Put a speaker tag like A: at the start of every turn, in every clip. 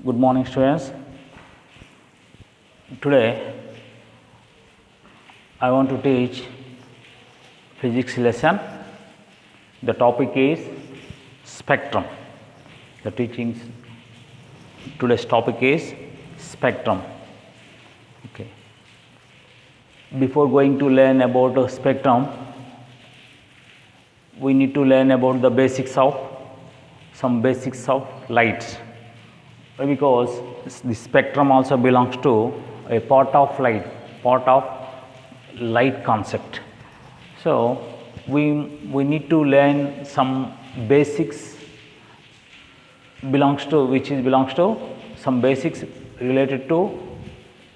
A: Good morning, students. Today I want to teach physics lesson. The topic is spectrum. The teachings today's topic is spectrum. Okay. Before going to learn about the spectrum, we need to learn about the some basics of light. Because the spectrum also belongs to a part of light concept. So we need to learn some basics belongs to some basics related to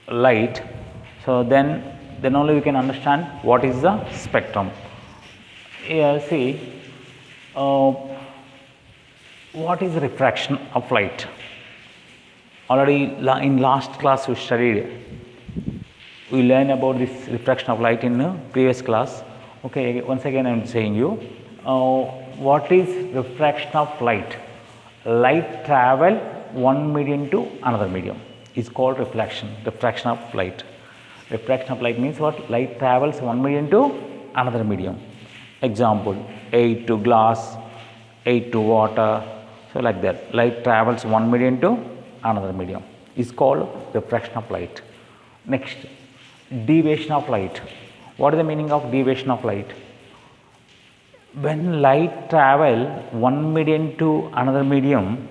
A: light. So then only we can understand what is the spectrum. Here see what is refraction of light. Already in last class we learned about this refraction of light in previous class. Okay, once again I am saying you what is refraction of light. Light travel one medium to another medium is called refraction of light. Refraction of light means what? Light travels one medium to another medium. Example, air to glass, air to water. So like that, light travels one medium to another medium is called refraction of light. Next, deviation of light. What is the meaning of deviation of light? When light travel one medium to another medium,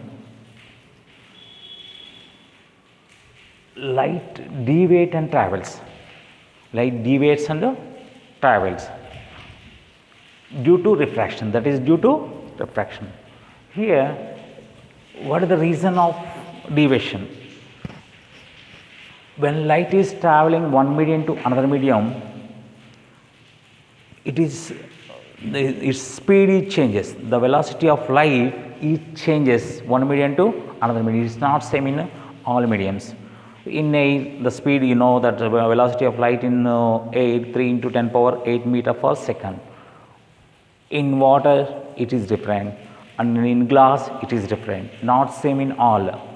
A: light deviates and travels. Light deviates and travels due to refraction. That is due to refraction. Here, what is the reason of deviation? When light is traveling one medium to another medium, its speed changes. The velocity of light changes one medium to another medium. It is not same in all mediums. In air, the speed, you know that the velocity of light in air 3 into 10 power 8 meter per second. In water it is different, and in glass it is different, not same in all.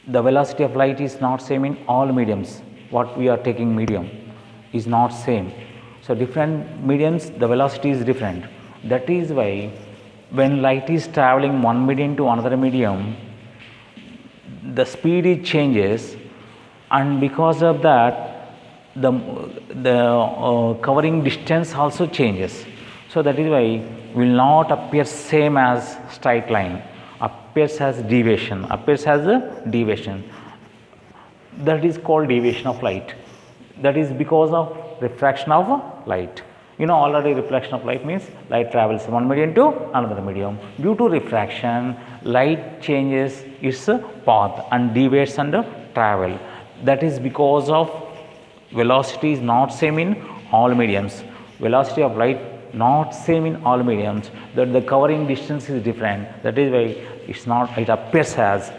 A: The velocity of light is not same in all mediums. What we are taking medium is not same. So different mediums, the velocity is different. That is why when light is traveling one medium to another medium, the speed changes, and because of that the covering distance also changes. So that is why will not appear same as straight line, appears as deviation, that is called deviation of light. That is because of refraction of light. You know already reflection of light means light travels one medium to another medium. Due to refraction, light changes its path and deviates and travel. That is because of velocity is not same in all mediums. Velocity of light not same in all mediums, that the covering distance is different. That is why it appears as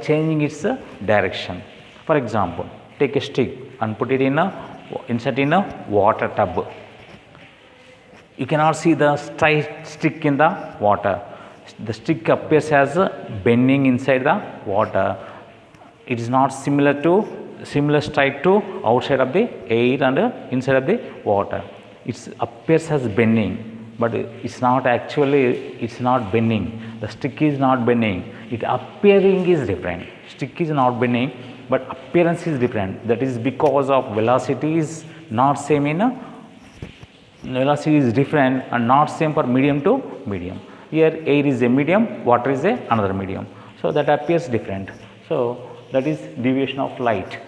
A: changing its direction. For example, take a stick and put it insert in a water tub. You cannot see the stick in the water. The stick appears as bending inside the water. It is not similar strike to outside of the air and inside of the water. It appears as bending, but it's not bending. The stick is not bending. It appearing is different. Stick is not bending, but appearance is different. That is because of velocity is not same velocity is different and not same for medium to medium. Here air is a medium, water is another medium. So that appears different. So that is deviation of light.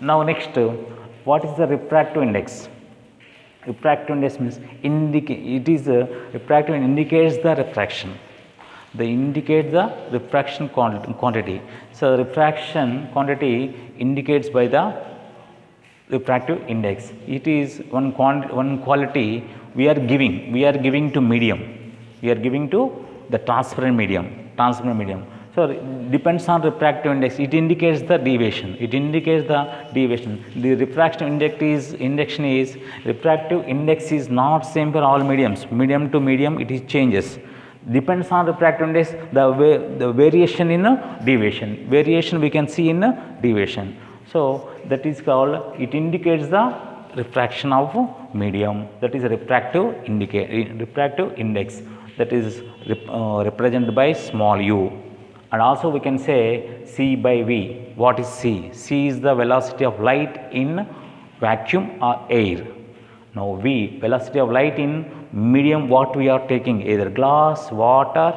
A: Now next, what is the refractive index? Refractive index means refractive indicates the refraction. They indicate the refraction quantity. So refraction quantity indicates by the refractive index. It is one quality we are giving to medium. We are giving to the transparent medium. So depends on refractive index. It indicates the deviation. The refractive refractive index is not same for all mediums. Medium to medium it is changes. Depends on refractive index, the variation in deviation. Variation we can see in deviation. So that is called, it indicates the refraction of medium, that is refractive index, that is represented by small u. And also we can say c by v. What is c? C is the velocity of light in vacuum or air. Now v, velocity of light in medium what we are taking, either glass, water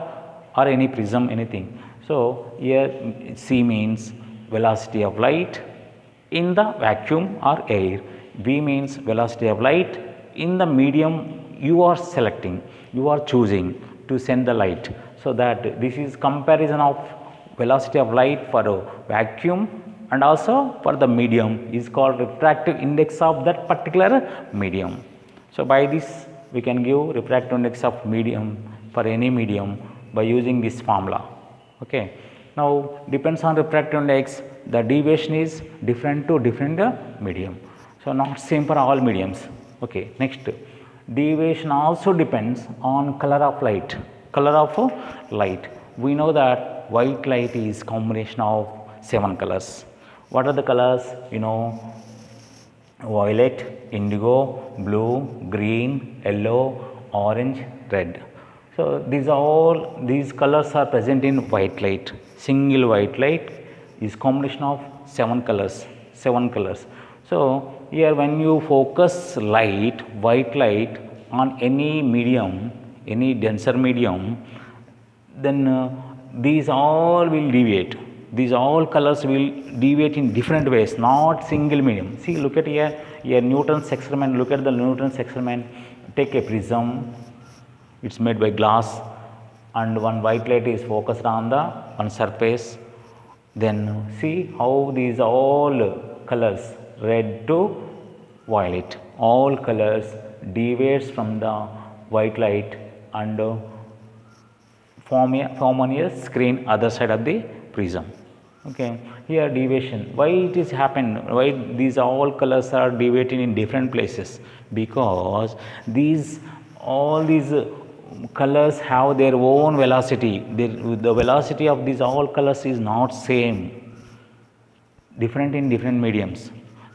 A: or any prism, anything. So here c means velocity of light in the vacuum or air. V means velocity of light in the medium you are selecting, you are choosing to send the light. So that this is comparison of velocity of light for a vacuum and also for the medium is called refractive index of that particular medium. So by this we can give refractive index of medium for any medium by using this formula. Okay. Now depends on refractive index, the deviation is different to different medium. So not same for all mediums. Okay. Next, deviation also depends on color of light. Color of light. We know that white light is combination of 7 colors. What are the colors? You know, violet, indigo, blue, green, yellow, orange, red. So these colors are present in white light. Single white light is combination of 7 colors. So here when you focus light, white light on any medium, any denser medium, then these all will deviate. These all colors will deviate in different ways, not single medium. See, look at here Newton's experiment. Look at the Newton's experiment. Take a prism, it's made by glass, and one white light is focused on the one surface. Then see how these all colors, red to violet, all colors deviates from the white light and form on a screen other side of the prism. Okay, here deviation, why it is happen, why these all colors are deviating in different places? Because all these colors have their own velocity. The velocity of these all colors is not same, different in different mediums.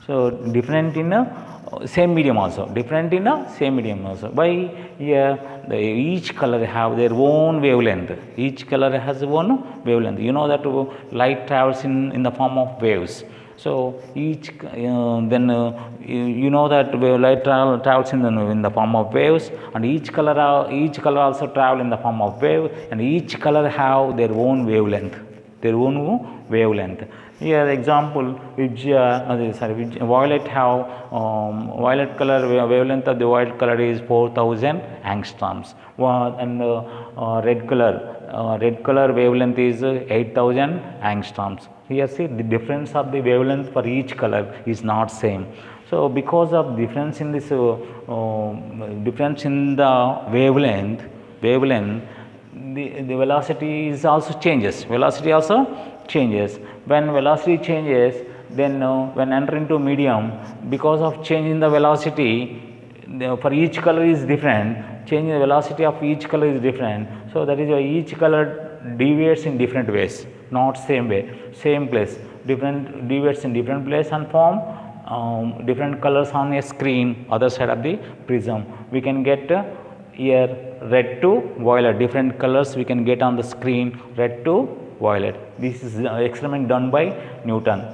A: So different in a same medium also, different in a same medium also. Why? Here each color have their own wavelength. Each color has one wavelength. You know that light travels in the form of waves. So each you know that light travels in the form of waves, and each color also travel in the form of wave, and each color have their own wavelength. Here example, violet have violet color wavelength of the violet color is 4000 angstroms, and red color wavelength is 8000 angstroms. Here see the difference of the wavelength for each color is not same. So because of difference in this difference in the wavelength, the velocity is also changes. When velocity changes, then when enter into medium, because of change in the velocity, for each color is different. Change in the velocity of each color is different. So that is why each color deviates in different ways, not same way, same place. Different deviates in different place and form different colors on a screen other side of the prism. We can get here red to violet, different colors we can get on the screen, red to violet. This is experiment done by Newton.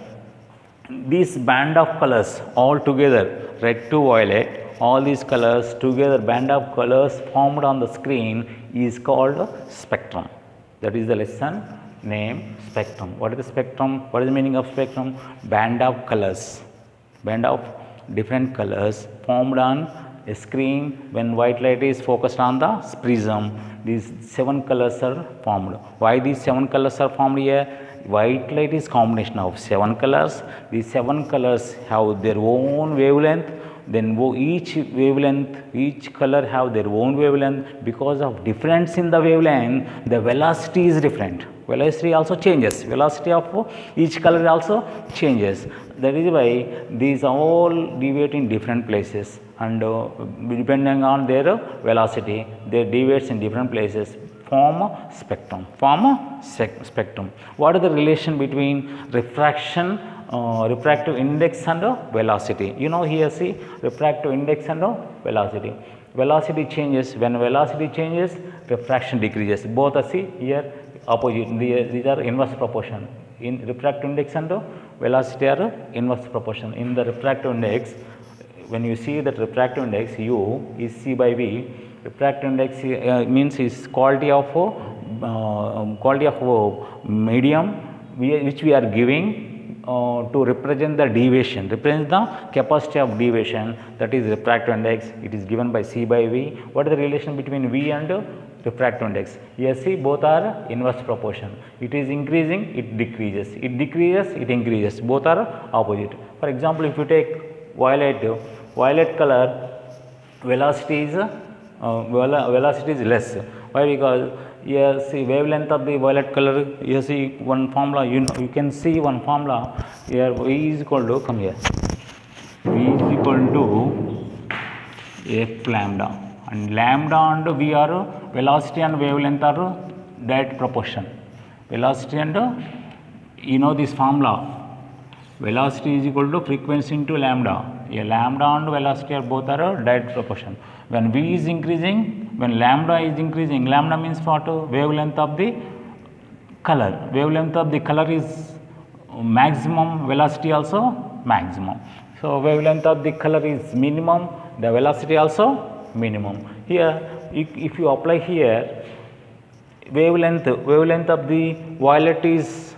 A: This band of colors all together, red to violet, all these colors together, band of colors formed on the screen is called spectrum. That is the lesson name, spectrum. What is the spectrum? What is the meaning of spectrum? Band of colors, band of different colors formed on a screen when white light is focused on the prism. These 7 colors are formed. Why these 7 colors are formed here? White light is combination of 7 colors. These 7 colors have their own wavelength. Then each color have their own wavelength. Because of difference in the wavelength, the velocity is different. Velocity also changes. Velocity of each color also changes. That is why these all deviate in different places, and depending on their velocity, they deviates in different places. form a spectrum. Spectrum. What is the relation between refraction, refractive index and velocity? You know, here see refractive index and velocity. Velocity changes. When velocity changes, refraction decreases. Both are see here opposite. These are inverse proportion. In refractive index and velocity are inverse proportion. In the refractive index, when you see that refractive index U is C by V, refractive index means is quality of medium which we are giving to represent the deviation, represent the capacity of deviation, that is refractive index. It is given by C by V. What is the relation between V and refractive index? Here see both are inverse proportion. It is increasing, it decreases. It decreases, it increases. Both are opposite. For example, if you take violet color, velocity is less. Why? Because here see wavelength of the violet color, here see one formula, you can see one formula here. V is equal to, come here, V is equal to F lambda, and lambda and V are velocity and wavelength are direct proportion. Velocity and you know this formula, velocity is equal to frequency into lambda. Here lambda and velocity are both are direct proportion. When V is increasing, when lambda is increasing, lambda means what? Wavelength of the color. Wavelength of the color is maximum, velocity also maximum. So wavelength of the color is minimum, the velocity also minimum. Here if you apply here wavelength of the violet is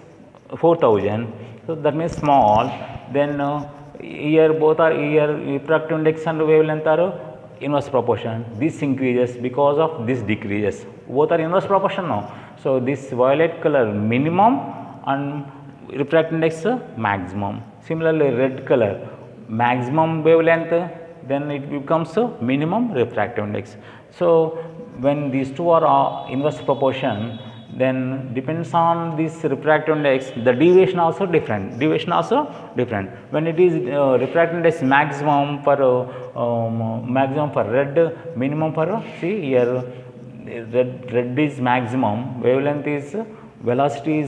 A: 4000, so that means small. Then here both are, here refractive index and wavelength are inverse proportion. This increases because of this decreases. Both are inverse proportion now. So this violet color minimum and refractive index maximum. Similarly red color maximum wavelength, then it becomes minimum refractive index. So when these two are inverse proportion, then depends on this refractive index, the deviation also different. When it is refractive index maximum for red, minimum for, see here red is maximum, wavelength is velocity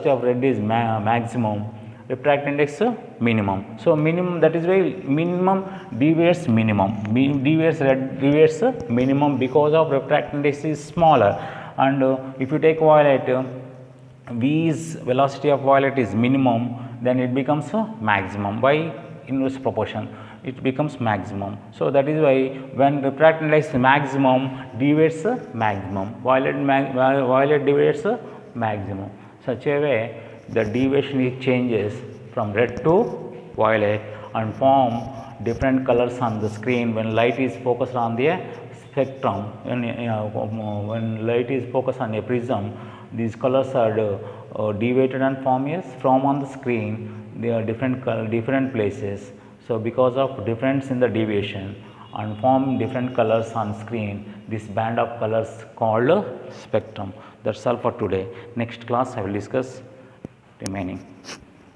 A: of red is maximum, refractive index minimum. So minimum, that is why minimum deviates red deviates minimum because of refractive index is smaller. And if you take violet, V's velocity of violet is minimum, then it becomes maximum by inverse proportion. It becomes maximum. So that is why when refractive index maximum, deviates maximum. Violet deviates maximum. Such a way the deviation changes from red to violet and form different colors on the screen when light is focused on the spectrum. When light is focused on a prism, these colors are deviated and from on the screen. They are different places. So because of difference in the deviation and form different colors on screen, this band of colors called spectrum. That's all for today. Next class I will discuss remaining.